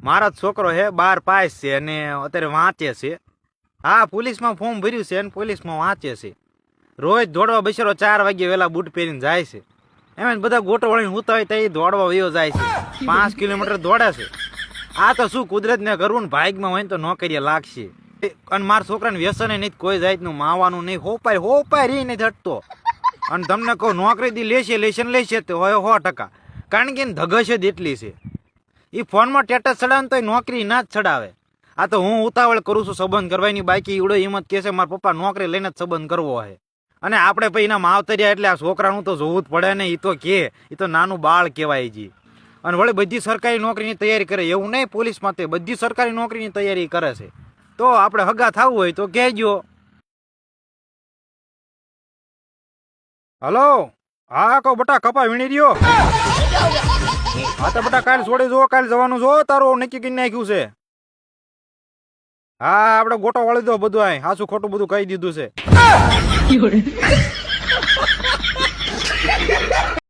મારો છોકરો હે 12 પાસ છે અને અત્યારે વાંચે છે. હા, પોલીસમાં ફોર્મ ભર્યું છે અને પોલીસમાં વાંચે છે. રોજ દોડવા બિચારો 4 વાગે વેલા બૂટ પહેરીને જાય છે. એમ બધા ગોટો વળીને હુતા હોય તો દોડવા વયો જાય છે. 5 કિલોમીટર દોડે છે. આ તો શું કુદરતને કરવું ને ભાગમાં હોય ને તો નોકરીએ લાગશે. અને મારા છોકરાને વ્યસન નહીં, કોઈ જાતનું માવાનું નહીં, હોપાય રી નહીં થટતો. અને તમને કહું નોકરી દી લેશે તો હોય 100%. કારણ કે ધગશ જ એટલી છે. એ ફોનમાં ટેટસ ચડાવે તો નોકરી ના જ ચડાવે. આ તો હું ઉતાવળ કરું છું સંબંધ કરવાની, બાકી ઈવડો હિંમત કે છે મારા પપ્પા નોકરી લઈને જ સંબંધ કરવો છે. અને આપણે પછી એના માવતર્યા એટલે આ છોકરાનું તો જોવું જ પડે ને. એ તો નાનું બાળ કહેવાય જી. અને વળી બધી સરકારી નોકરીની તૈયારી કરે, એવું નહીં પોલીસ માટે બધી સરકારી નોકરીની તૈયારી કરે છે. તો આપણે હગા થવું હોય તો કહેજો. હલો, હા કહો બટા, કપા વીણી રહ્યો. હા તો બટા કાલ છોડી જો, કાલ જવાનું જો, તારું નક્કી કરી નાખ્યું છે. હા, આપણે ગોટો વળી દો બધું, હાસું ખોટું બધું કહી દીધું છે.